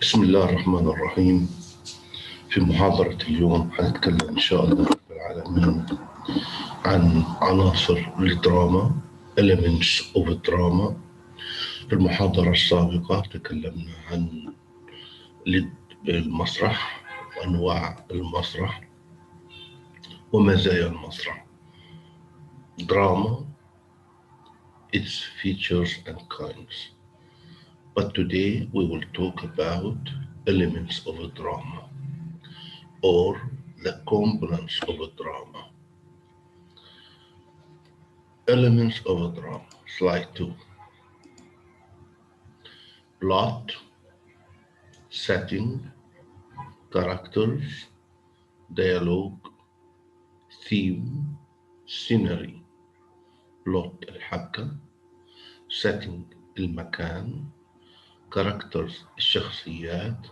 بسم الله الرحمن الرحيم. في محاضرة اليوم هنتكلم إن شاء الله رب العالمين عن عناصر الدراما elements of drama. في المحاضرة السابقة تكلمنا عن المسرح وأنواع المسرح ومزايا المسرح. Drama, its features and kinds. But today we will talk about elements of a drama or the components of a drama. Elements of a drama. Slide 2. Plot, setting, characters, dialogue, theme, scenery. Plot الحبكة، setting المكان، characters الشخصيات،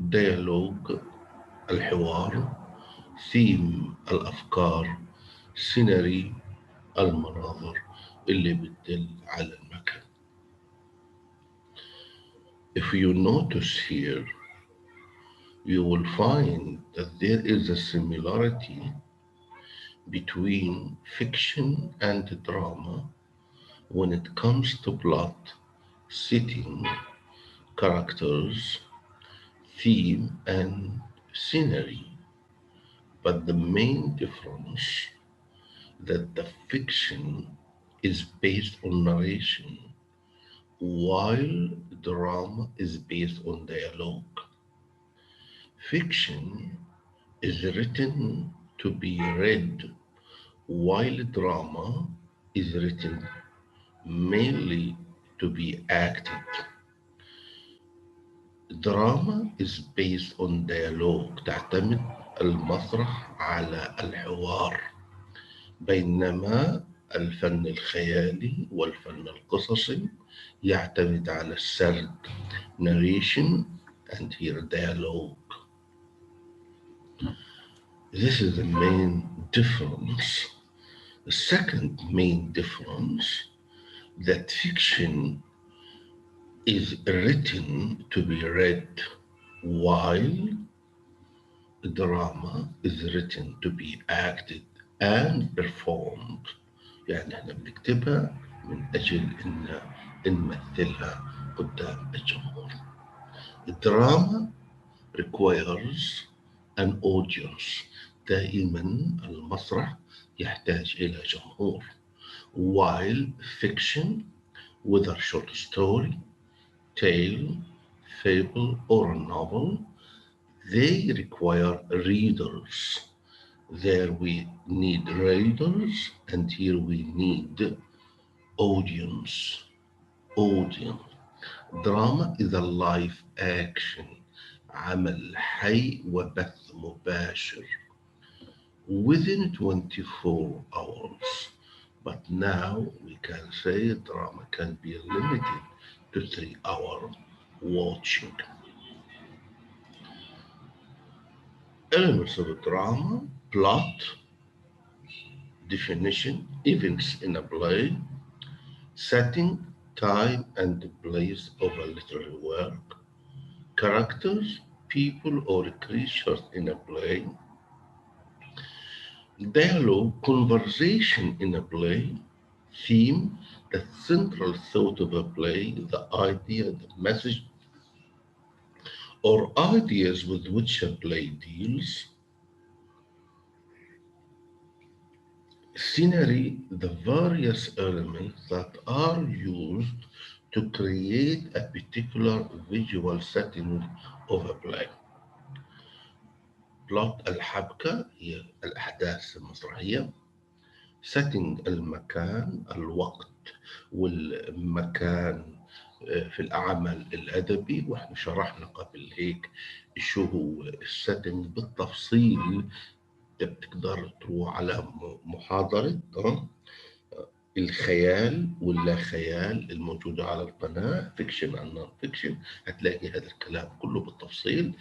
dialogue الحوار، theme الأفكار، scenery المناظر اللي بتدل على المكان. If you notice here, you will find that there is a similarity between fiction and drama when it comes to plot, setting, characters, theme, and scenery. But the main difference that the fiction is based on narration while drama is based on dialogue. Fiction is written to be read while drama is written mainly to be acted. Drama is based on dialogue. تعتمد المسرح على الحوار، بينما الفن الخيالي والفن القصصي يعتمد على السرد narration and here dialogue. This is the main difference. The second main difference, that fiction is written to be read while drama is written to be acted and performed. يعني احنا بنكتبها من أجل إن نمثلها قدام الجمهور. الدراما requires an audience. دائما المسرح يحتاج إلى جمهور. While fiction, whether short story, tale, fable, or a novel, they require readers. There we need readers, and here we need audience. Drama is a live action. عمل حي وبث مباشر within 24 hours. But now we can say drama can be limited to 3-hour watching. Elements of a drama: plot, definition, events in a play, setting, time and place of a literary work, characters, people or creatures in a play, dialogue, conversation in a play, theme, the central thought of a play, the idea, the message or ideas with which a play deals, scenery, the various elements that are used to create a particular visual setting of a play. plot الحبكة هي الأحداث المسرحية. setting المكان، الوقت والمكان في العمل الأدبي، وإحنا شرحنا قبل هيك شو هو السيتنج بالتفصيل. بتقدر تروح على محاضرة الخيال واللا خيال الموجودة على القناة fiction and non-fiction، هتلاقي هذا الكلام كله بالتفصيل.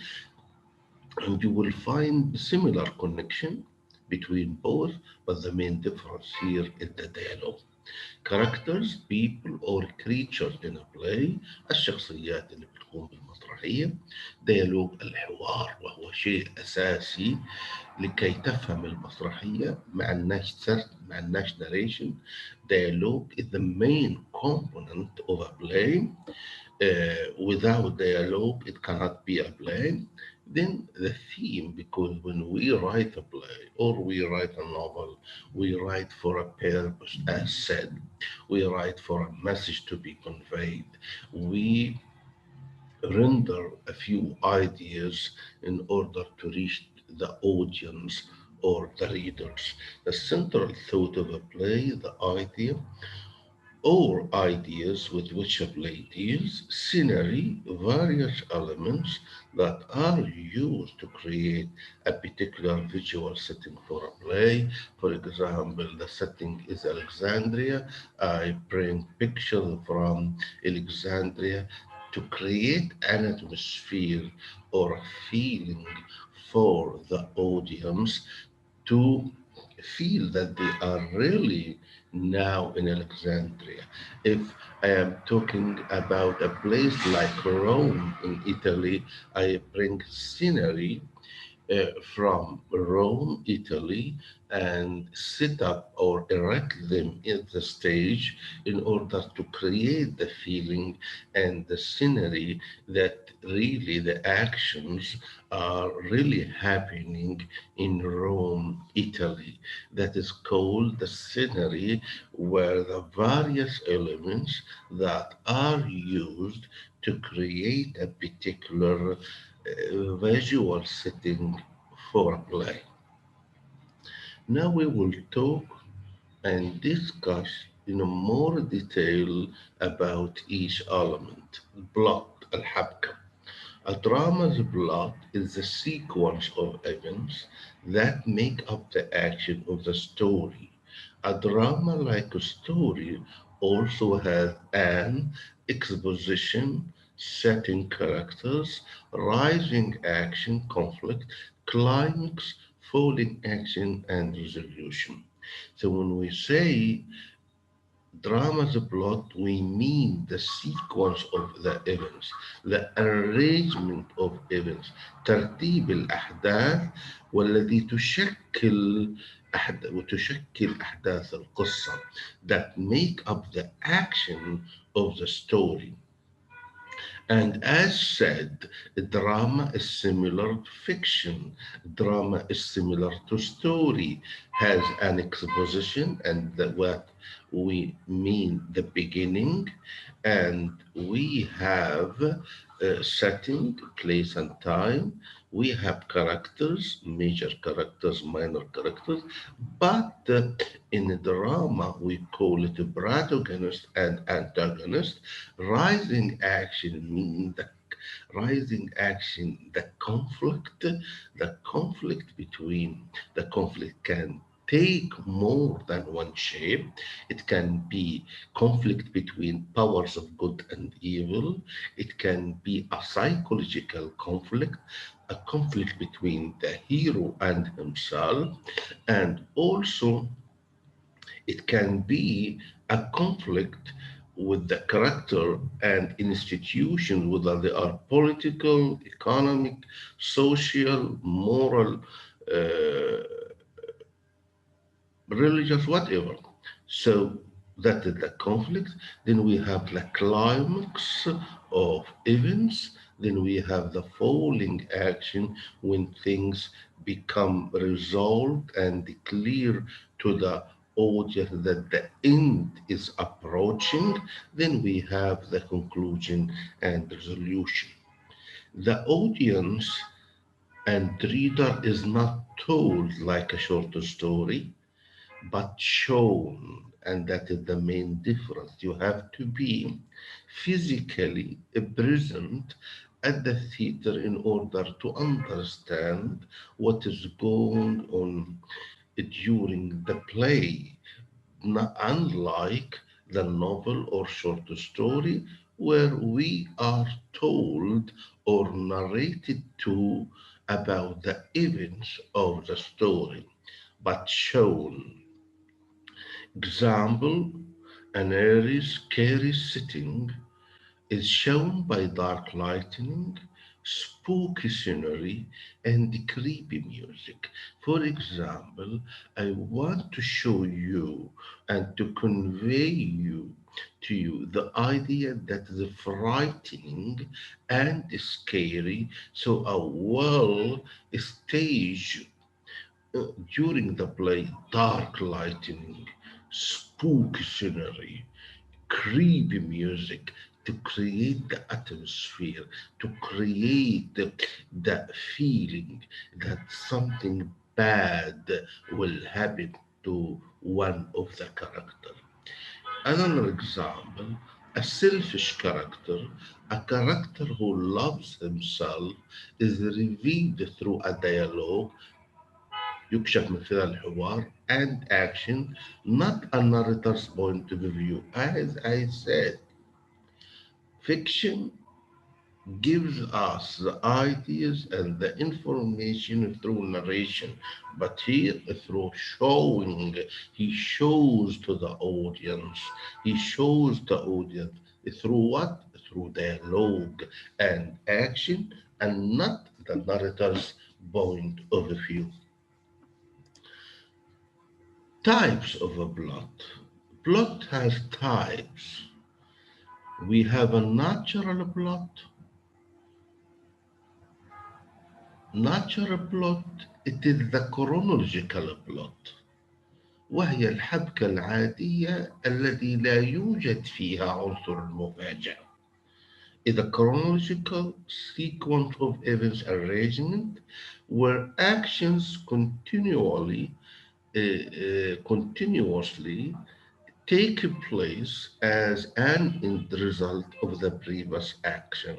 And you will find similar connection between both, but the main difference here is the dialogue. characters people or creatures in a play. الشخصيات اللي بتكون بالمسرحية. dialogue الحوار، وهو شيء أساسي لكي تفهم المسرحية. مع الناش narration. dialogue is the main component of a play. Without dialogue, it cannot be a play. Then the theme, because when we write a play or we write a novel, we write for a purpose, as said. We write for a message to be conveyed. We render a few ideas in order to reach the audience or the readers. The central thought of a play, the idea, or ideas with which a play deals, scenery, various elements that are used to create a particular visual setting for a play. For example, the setting is Alexandria. I bring pictures from Alexandria to create an atmosphere or a feeling for the audience to feel that they are really now in Alexandria. If I am talking about a place like Rome in Italy, I bring scenery from Rome, Italy, and set up or erect them in the stage in order to create the feeling and the scenery that really the actions are really happening in Rome, Italy. That is called the scenery, where the various elements that are used to create a particular visual setting for a play. Now we will talk and discuss in more detail about each element. Plot, الحبكة. A drama's plot is the sequence of events that make up the action of the story. A drama, like a story, also has an exposition, setting characters, rising action, conflict, climax, falling action, and resolution. So when we say drama's plot, we mean the sequence of the events, the arrangement of events, ترتيب الأحداث والذي وتشكل أحداث القصة that make up the action of the story. And as said, drama is similar to fiction. Drama is similar to story, has an exposition and what we mean the beginning, and we have setting, place, and time. We have characters, major characters, minor characters, but in drama we call it protagonist and antagonist. Rising action means the rising action, the conflict can take more than one shape. It can be conflict between powers of good and evil. It can be a psychological conflict, a conflict between the hero and himself, and also it can be a conflict with the character and institutions, whether they are political, economic, social, moral, uh, religious, whatever. So that is the conflict. Then we have the climax of events. Then we have the falling action when things become resolved and clear to the audience that the end is approaching. Then we have the conclusion and resolution. The audience and reader is not told like a short story but shown, and that is the main difference. You have to be physically present at the theater in order to understand what is going on during the play, not unlike the novel or short story where we are told or narrated to about the events of the story but shown. Example, An airy, scary setting is shown by dark lighting, spooky scenery, and creepy music. For example, I want to show you and to convey to you the idea that is frightening and scary, so a well stage during the play, dark lighting, spooky scenery, creepy music to create the atmosphere, to create the feeling that something bad will happen to one of the characters. Another example, a selfish character, a character who loves himself, is revealed through a dialogue يكشف من خلال الحوار and action, not a narrator's point of view. As I said, fiction gives us the ideas and the information through narration, but here through showing, he shows to the audience, he shows the audience through what? Through dialogue and action, and not the narrator's point of view. Types of a plot. Plot has types. We have a natural plot. Natural plot, it is the chronological plot. وهي الحبكة العادية التي لا يوجد فيها عنصر المفاجأة. Is a chronological sequence of events arrangement where actions continuously take place as an end result of the previous action.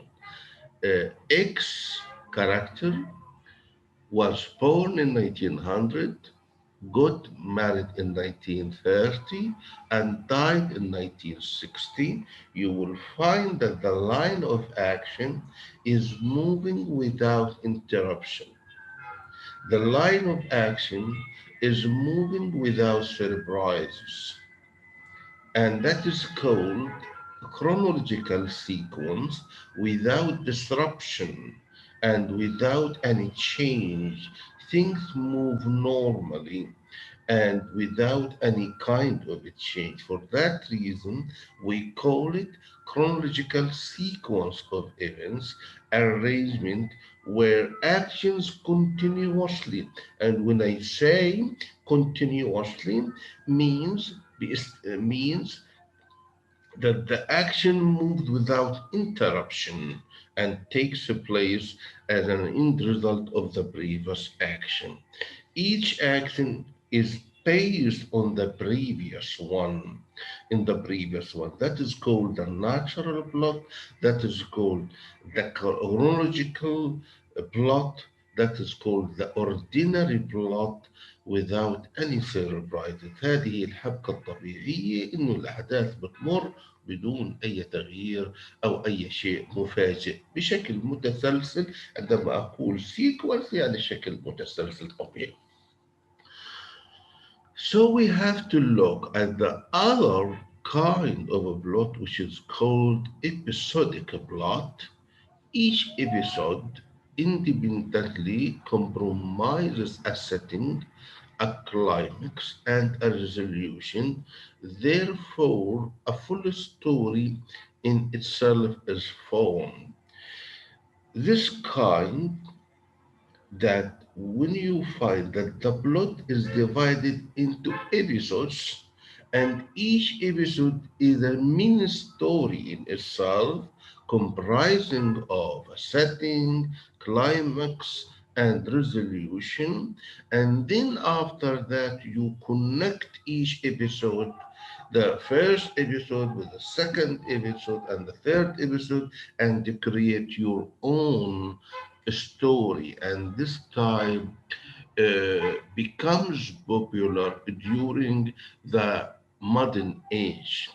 X character was born in 1900, got married in 1930, and died in 1960. You will find that the line of action is moving without interruption. The line of action is moving without surprises. And that is called a chronological sequence without disruption and without any change. Things move normally and without any kind of a change. For that reason, we call it chronological sequence of events, arrangement where actions continuously. And when I say continuously, means means that the action moved without interruption and takes place as an end result of the previous action. Each action is based on the previous one. In the previous one, that is called the natural plot, that is called the chronological plot, that is called the ordinary plot without any surprises. هذه الحبكة الطبيعية إنه الأحداث بتمر بدون أي تغيير أو أي شيء مفاجئ بشكل متسلسل. عندما أقول سيكونس يعني شكل متسلسل طبيعي. So we have to look at the other kind of a plot which is called episodic plot. Each episode independently compromises a setting, a climax, and a resolution. Therefore, a full story in itself is formed. This kind that when you find that the plot is divided into episodes and each episode is a mini story in itself comprising of a setting, climax, and resolution, and then after that you connect each episode, the first episode with the second episode and the third episode, and create your own story. And this time becomes popular during the modern age.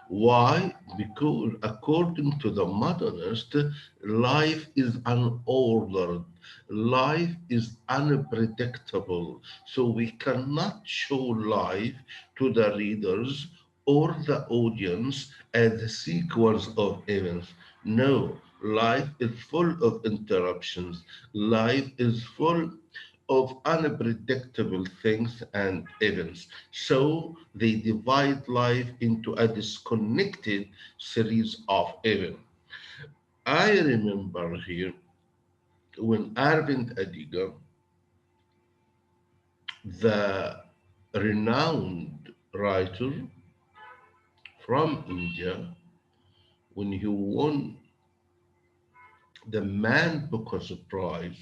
Why? Because according to the modernist, life is unordered, life is unpredictable. So we cannot show life to the readers or the audience as the sequence of events. No, life is full of interruptions. Life is full of unpredictable things and events. So they divide life into a disconnected series of events. I remember here when Arvind Adiga, the renowned writer from India, when he won the Man Booker's Prize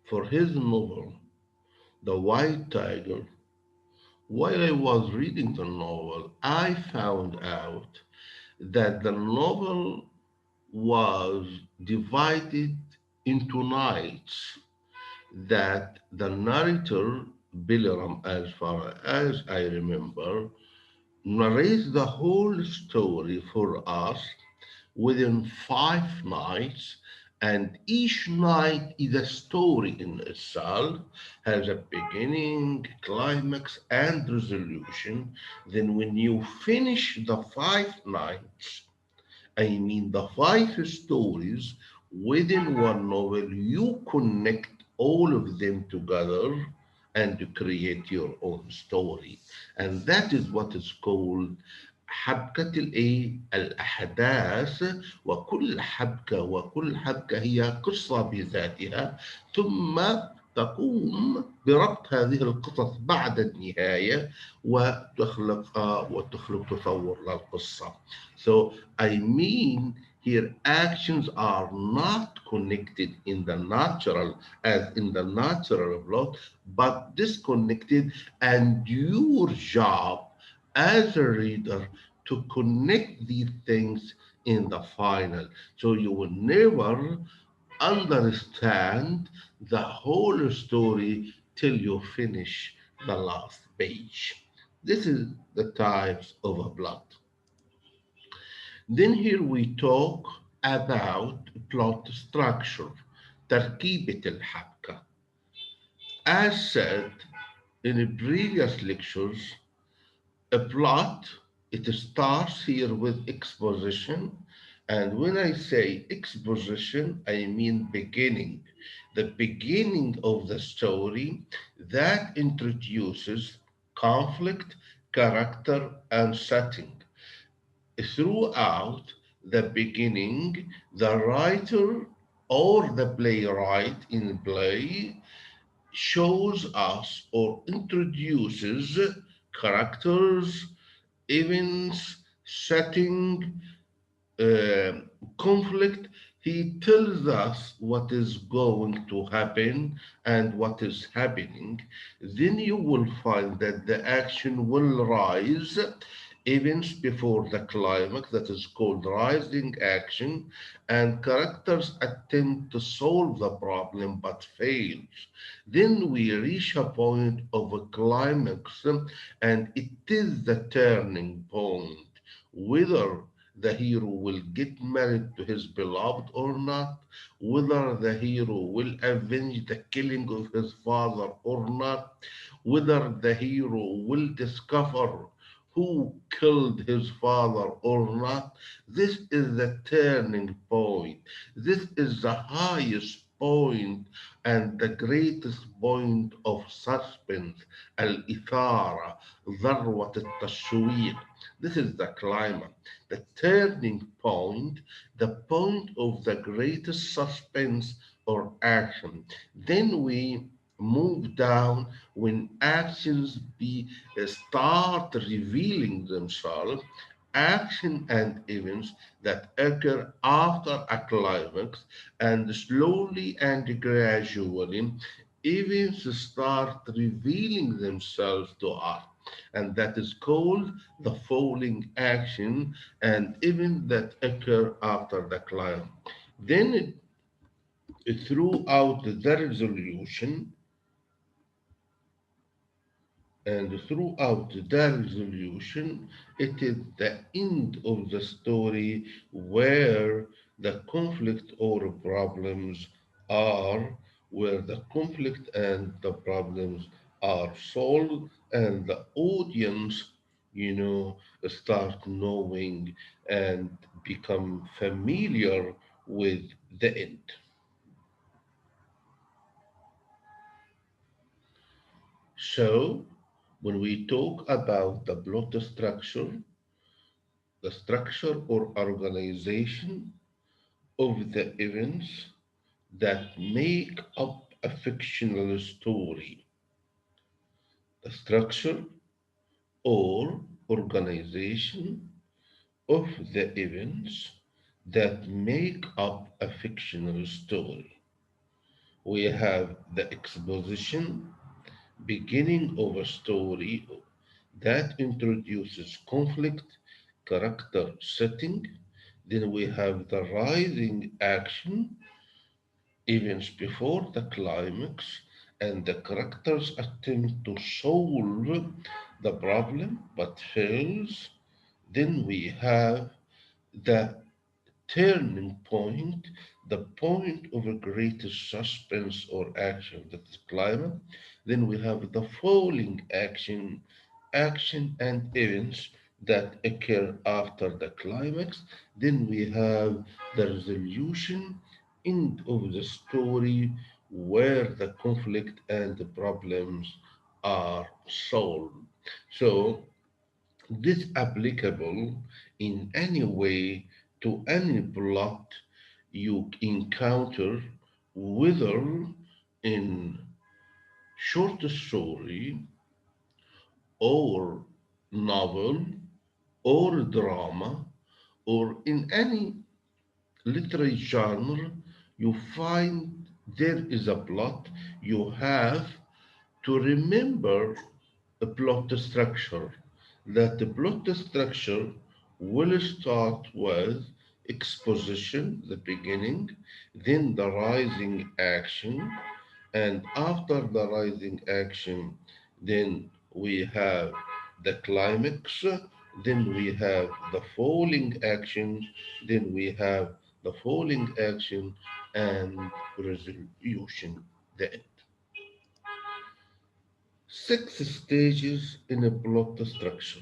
for his novel, The White Tiger. While I was reading the novel, I found out that the novel was divided into nights, that the narrator, Bilaram, as far as I remember, narrates the whole story for us within 5 nights, and each night is a story in itself, has a beginning, climax, and resolution. Then, when you finish the 5 nights, I mean the five stories within one novel, you connect all of them together and to create your own story. And that is what is called حبكة الأحداث. وكل حبكة هي قصة بذاتها، ثم تقوم بربط هذه القصص بعد النهاية وتخلق تصور للقصة. So I mean here actions are not connected in the natural as in the natural plot, but disconnected, and your job as a reader to connect these things in the final. So you will never understand the whole story till you finish the last page. This is the types of a plot. Then here we talk about plot structure, تركيبة الحبكة. As said in previous lectures, a plot, it starts here with exposition. And when I say exposition, I mean beginning. The beginning of the story that introduces conflict, character, and setting. Throughout the beginning, the writer or the playwright in play shows us or introduces characters, events, setting, uh, conflict. He tells us what is going to happen and what is happening. Then you will find that the action will rise events before the climax, that is called rising action, and characters attempt to solve the problem but fails. Then we reach a point of a climax, and it is the turning point, whether the hero will get married to his beloved or not, whether the hero will avenge the killing of his father or not, whether the hero will discover who killed his father or not. This is the turning point. This is the highest point and the greatest point of suspense, al-ithara, ذروة التشويق. This is the climax, the turning point, the point of the greatest suspense or action. Then we move down when actions start revealing themselves, action and events that occur after a climax, and slowly and gradually events start revealing themselves to us, and that is called the falling action and events that occur after the climax. Then throughout the resolution and throughout the resolution, it is the end of the story where the conflict or problems are, where the conflict and the problems are solved, and the audience start knowing and become familiar with the end. So, when we talk about the plot structure, the structure or organization of the events that make up a fictional story, the structure or organization of the events that make up a fictional story. We have the exposition, beginning of a story that introduces conflict, character setting. Then we have the rising action, events before the climax, and the characters attempt to solve the problem but fails. Then we have the turning point, the point of a greatest suspense or action, that is climax. Then we have the falling action, action and events that occur after the climax. Then we have the resolution, end of the story, where the conflict and the problems are solved. So this applicable in any way to any plot you encounter, whether in short story or novel or drama or in any literary genre. You find there is a plot. You have to remember a plot structure. That the plot structure will start with exposition, the beginning, then the rising action, and after the rising action, then we have the climax, then we have the falling action, then we have the falling action and resolution, the end. Six stages in a plot structure.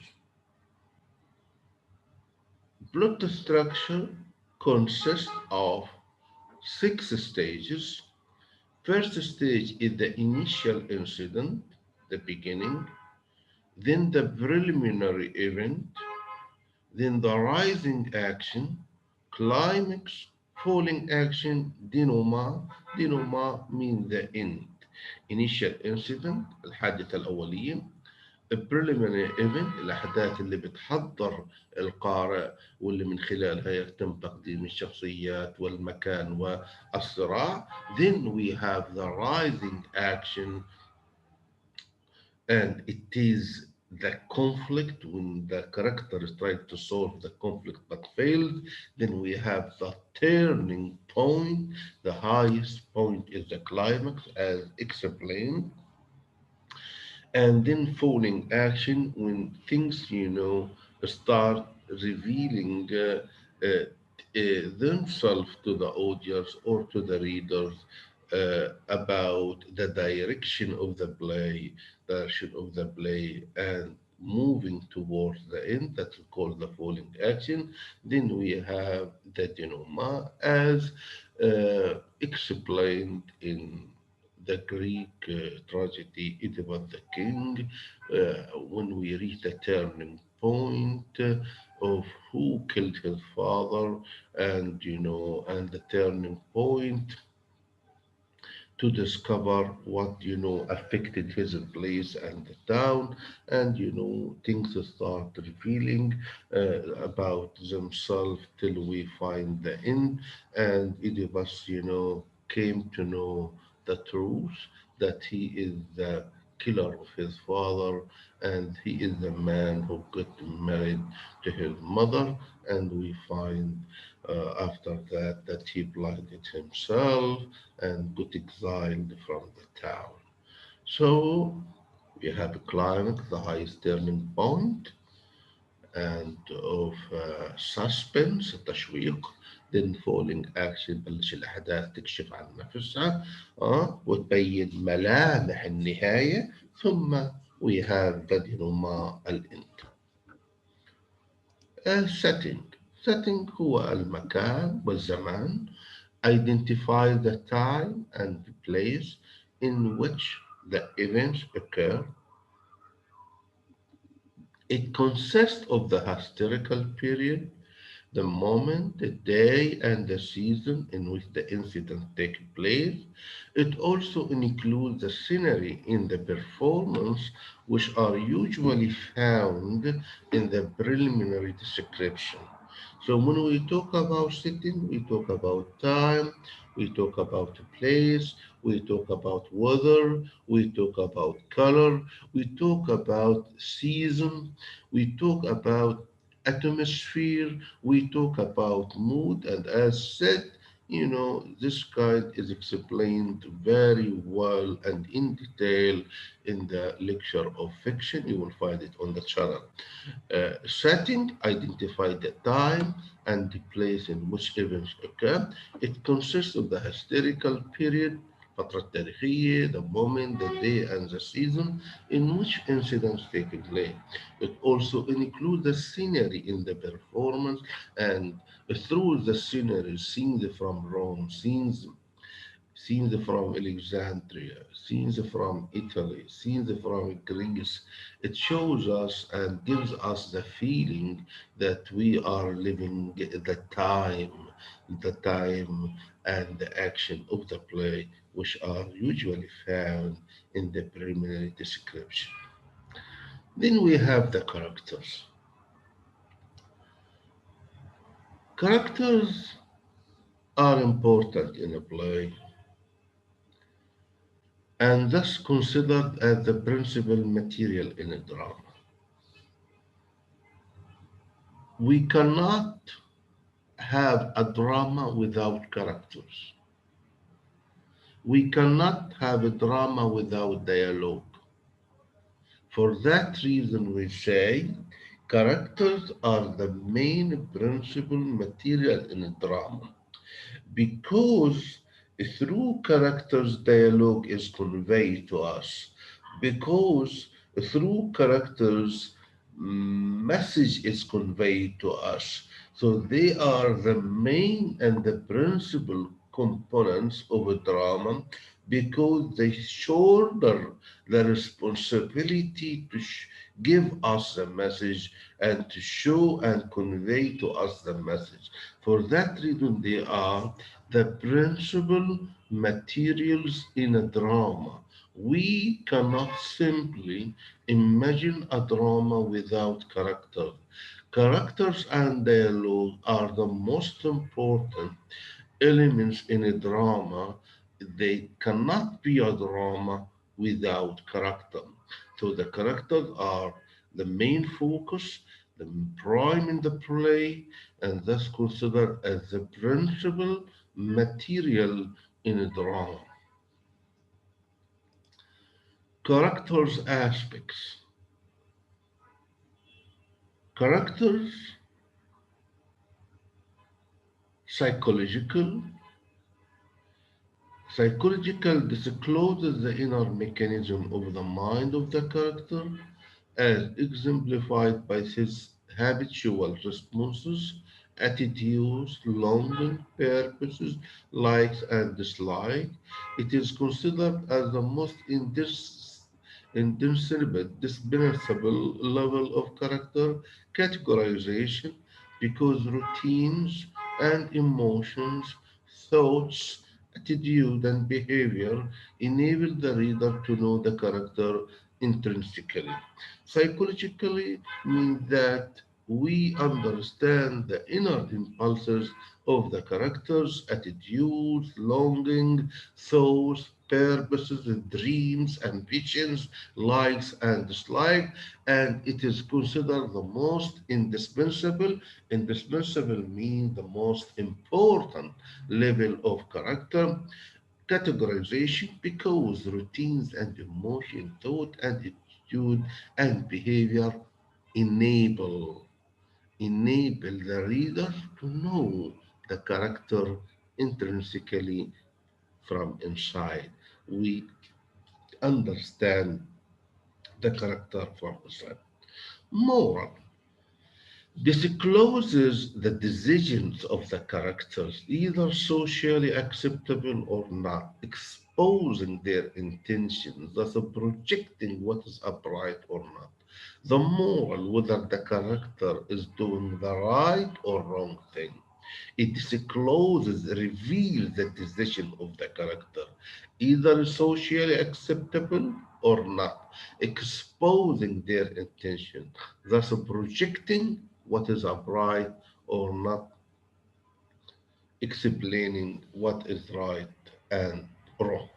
Plot structure consists of six stages. First stage is the initial incident, the beginning, then the preliminary event, then the rising action, climax, falling action, denouement. Denouement means the end. Initial incident الحادثة الأولية. preliminary event الأحداث اللي بتحضر القارئ واللي من خلالها يتم تقديم الشخصيات والمكان والصراع. Then we have the rising action, and it is the conflict when the character is trying to solve the conflict but failed. Then we have the turning point. The highest point is the climax, as explained. And then falling action when things start revealing themselves to the audience or to the readers about the direction of the play, direction of the play, and moving towards the end. That's called the falling action. Then we have the denouement, as explained in the Greek tragedy Oedipus the King, when we reach the turning point of who killed his father, and and the turning point to discover what affected his place and the town, and things start revealing about themselves till we find the end. And Oedipus came to know the truth, that he is the killer of his father, and he is the man who got married to his mother. And we find after that that he blinded himself and got exiled from the town. So we have a climax, the highest turning point, and of suspense التشويق. then falling action بلش الأحداث تكشف عن نفسها وتبين ملامح النهاية. ثم we have the denouement الإنت. setting. Setting هو المكان والزمان. Identify the time and the place in which the events occur. It consists of the historical period, the moment, the day, and the season in which the incident takes place. It also includes the scenery in the performance, which are usually found in the preliminary description. So when we talk about setting, we talk about time, we talk about place, we talk about weather, we talk about color, we talk about season, we talk about atmosphere, we talk about mood, and as said, this kind is explained very well and in detail in the lecture of fiction. You will find it on the channel. Setting, identify the time and the place in which events occur. It consists of the historical period, فترة تاريخية, the moment, the day, and the season in which incidents take place. It also includes the scenery in the performance, and through the scenery, scenes from Rome, scenes from Alexandria, scenes from Italy, scenes from Greece. It shows us and gives us the feeling that we are living the time and the action of the play, which are usually found in the preliminary description. Then we have the characters. Characters are important in a play and thus considered as the principal material in a drama. We cannot have a drama without characters. We cannot have a drama without dialogue. For that reason, we say characters are the main principal material in a drama because through characters, dialogue is conveyed to us, because through characters, message is conveyed to us. So they are the main and the principal components of a drama because they shoulder the responsibility to give us the message and to show and convey to us the message. For that reason, they are the principal materials in a drama. We cannot simply imagine a drama without characters. Characters and dialogue are the most important elements in a drama. They cannot be a drama without character. So the characters are the main focus, the prime in the play, and thus considered as the principal material in a drama. Characters aspects. Characters, psychological. Psychological discloses the inner mechanism of the mind of the character as exemplified by his habitual responses, attitudes, longing, purposes, likes, and dislikes. It is considered as the most indispensable level of character categorization because routines and emotions, thoughts, attitude, and behavior enable the reader to know the character intrinsically. Psychologically means that we understand the inner impulses of the characters, attitudes, longing, thoughts, purposes, dreams, ambitions, likes, and dislikes, and it is considered the most indispensable. Indispensable means the most important level of character categorization because routines and emotion, thought and attitude and behavior enable the reader to know the character intrinsically from inside. We understand the character from inside. Moral. discloses the decisions of the characters, either socially acceptable or not, exposing their intentions, thus projecting what is upright or not. The moral, whether the character is doing the right or wrong thing. It discloses, reveals the decision of the character, either socially acceptable or not, exposing their intention, thus projecting what is upright or not, explaining what is right and wrong.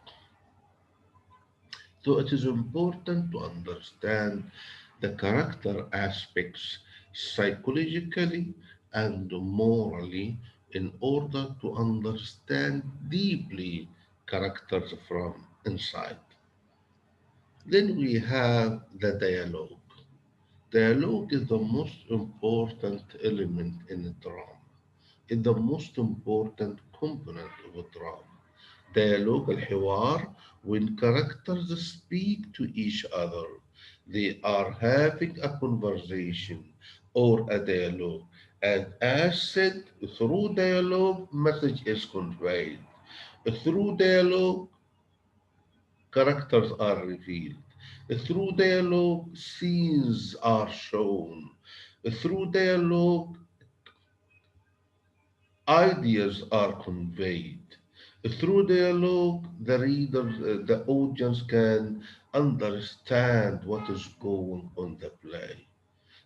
So it is important to understand the character aspects psychologically and morally in order to understand deeply characters from inside. Then we have the dialogue. Dialogue is the most important element in a drama. It's the most important component of a drama. Dialogue, الحوار, when characters speak to each other, they are having a conversation or a dialogue. And as said, through dialogue, message is conveyed. Through dialogue, characters are revealed. Through dialogue, scenes are shown. Through dialogue, ideas are conveyed. Through dialogue, the reader, the audience can understand what is going on the play.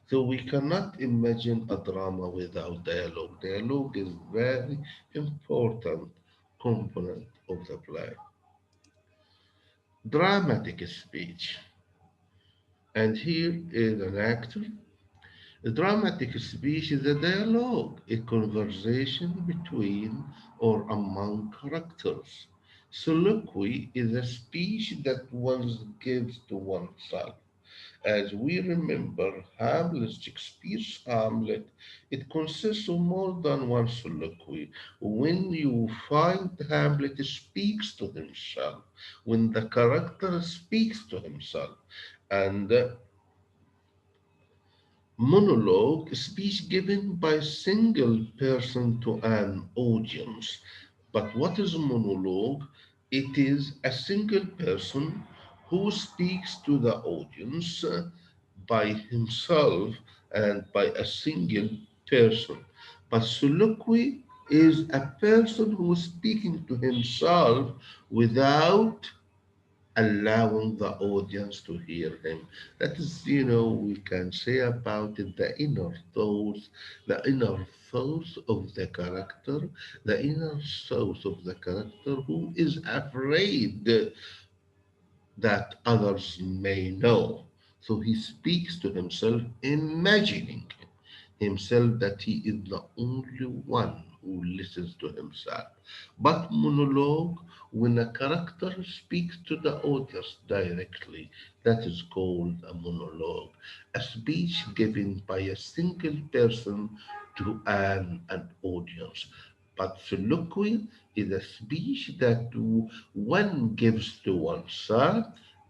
So we cannot imagine a drama without dialogue. Dialogue is very important component of the play. Dramatic speech. And here is an actor. A dramatic speech is a dialogue, a conversation between or among characters. Soliloquy is a speech that one gives to oneself. As we remember Hamlet, Shakespeare's Hamlet, it consists of more than one soliloquy. When you find Hamlet speaks to himself, when the character speaks to himself, and monologue, speech given by a single person to an audience. But what is a monologue? It is a single person who speaks to the audience by himself and by a single person. But soliloquy is a person who is speaking to himself without allowing the audience to hear him. That is, we can say about it the inner thoughts of the character, the inner thoughts of the character who is afraid that others may know. So he speaks to himself, imagining himself that he is the only one who listens to himself. But monologue, when a character speaks to the audience directly, that is called a monologue, a speech given by a single person to an audience. But soliloquy is a speech that one gives to oneself,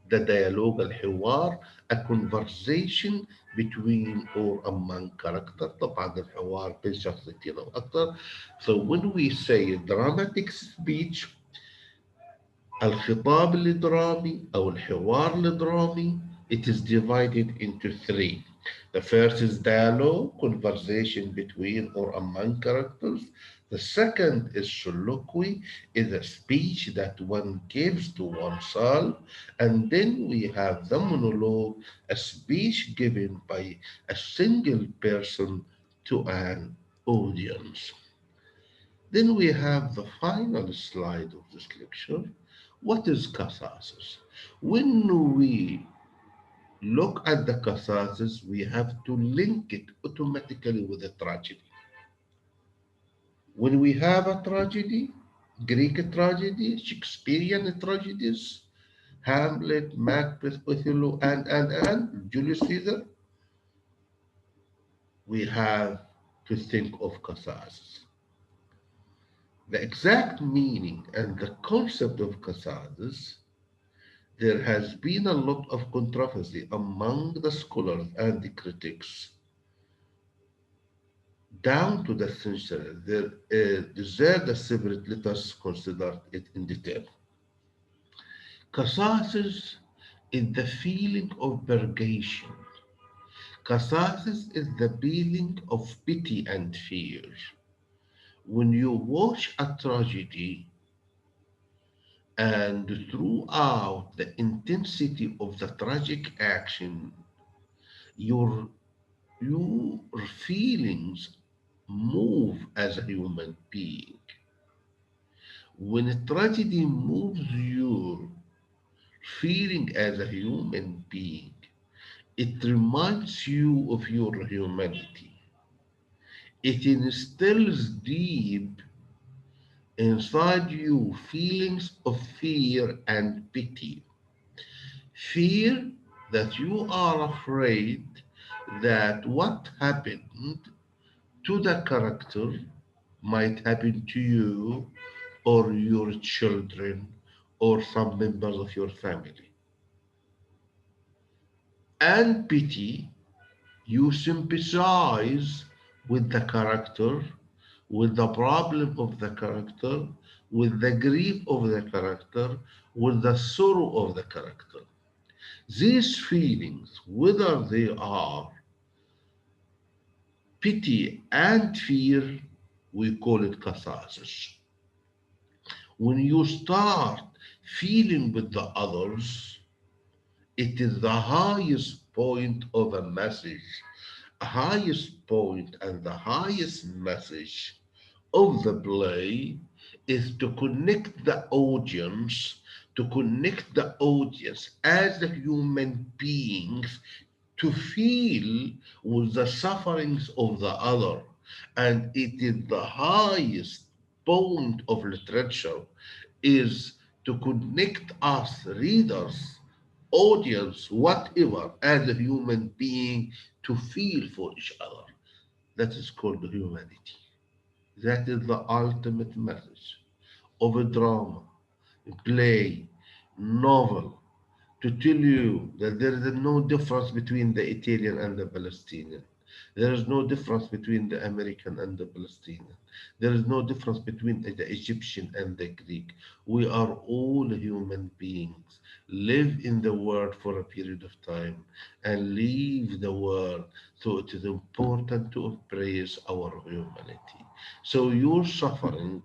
the dialogue, الحوار, a conversation between or among character. طبعا الحوار بين شخصيتين أو أكثر. So when we say dramatic speech, الخطاب الدرامي أو الحوار الدرامي, it is divided into three. The first is dialogue, conversation between or among characters. The second is soliloquy, is a speech that one gives to oneself. And then we have the monologue, a speech given by a single person to an audience. Then we have the final slide of this lecture. What is catharsis? When we look at the catharsis, we have to link it automatically with a tragedy. When we have a tragedy, Greek tragedy, Shakespearean tragedies, Hamlet, Macbeth, Othello, and Julius Caesar, we have to think of catharsis. The exact meaning and the concept of catharsis, there has been a lot of controversy among the scholars and the critics. down to the essential. There the separate. Let us consider it in detail. Catharsis is the feeling of purgation. Catharsis is the feeling of pity and fear. When you watch a tragedy and throughout the intensity of the tragic action, your, your feelings move as a human being. When a tragedy moves your feeling as a human being, it reminds you of your humanity. It instills deep inside you feelings of fear and pity. Fear that you are afraid that what happened to the character might happen to you or your children or some members of your family. And pity, you sympathize with the character, with the problem of the character, with the grief of the character, with the sorrow of the character. These feelings, whether they are pity and fear, we call it catharsis. When you start feeling with the others, it is the highest point of a message, highest point and the highest message of the play is to connect the audience as the human beings to feel with the sufferings of the other. And it is the highest point of literature is to connect us readers, audience, whatever, as a human being to feel for each other. That is called humanity. That is the ultimate message of a drama, a play, novel, to tell you that there is no difference between the Italian and the Palestinian. There is no difference between the American and the Palestinian. There is no difference between the Egyptian and the Greek. We are all human beings, live in the world for a period of time and leave the world. So it is important to embrace our humanity. So your suffering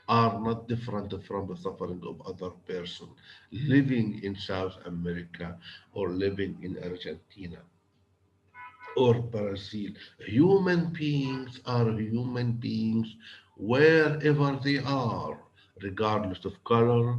are not different from the suffering of other person living in South America or living in Argentina or Brazil. Human beings are human beings wherever they are, regardless of color,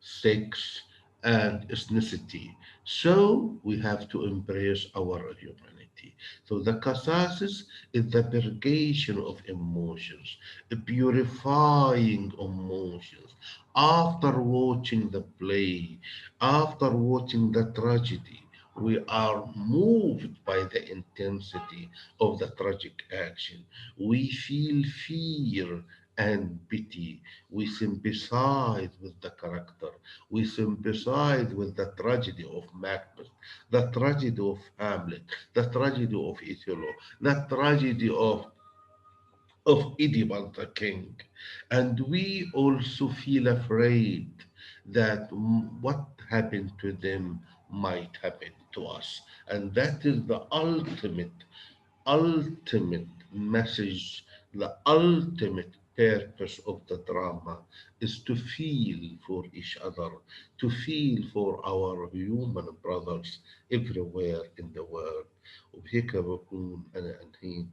sex, and ethnicity. So we have to embrace our humanity. So the catharsis is the purgation of emotions, a purifying emotions. After watching the play, after watching the tragedy, we are moved by the intensity of the tragic action. We feel fear and pity. We sympathize with the character. We sympathize with the tragedy of Macbeth, the tragedy of Hamlet, the tragedy of Othello, the tragedy of Oedipus the king. And we also feel afraid that what happened to them might happen to us. And that is the ultimate message, the ultimate purpose of the drama is to feel for each other, to feel for our human brothers everywhere in the world. وبهيك بكون أنا أنهيت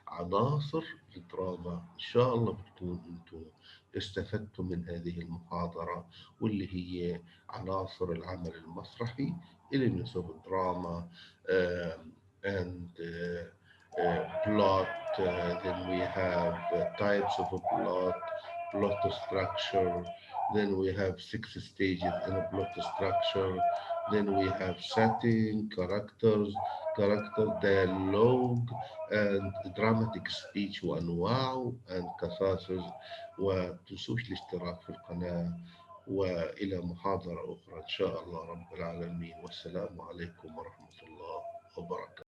عناصر الدراما. إن شاء الله بتكون أنتم استفدتوا من هذه المحاضرة واللي هي عناصر العمل المسرحي elements of drama and plot. Then we have types of a plot structure. Then we have 6 stages in a plot structure. Then we have setting, characters, character dialogue, and dramatic speech وأنواعه and catharsis. وتنسوش الاشتراك في القناة وإلى محاضرة أخرى إن شاء الله رب العالمين والسلام عليكم ورحمة الله وبركاته.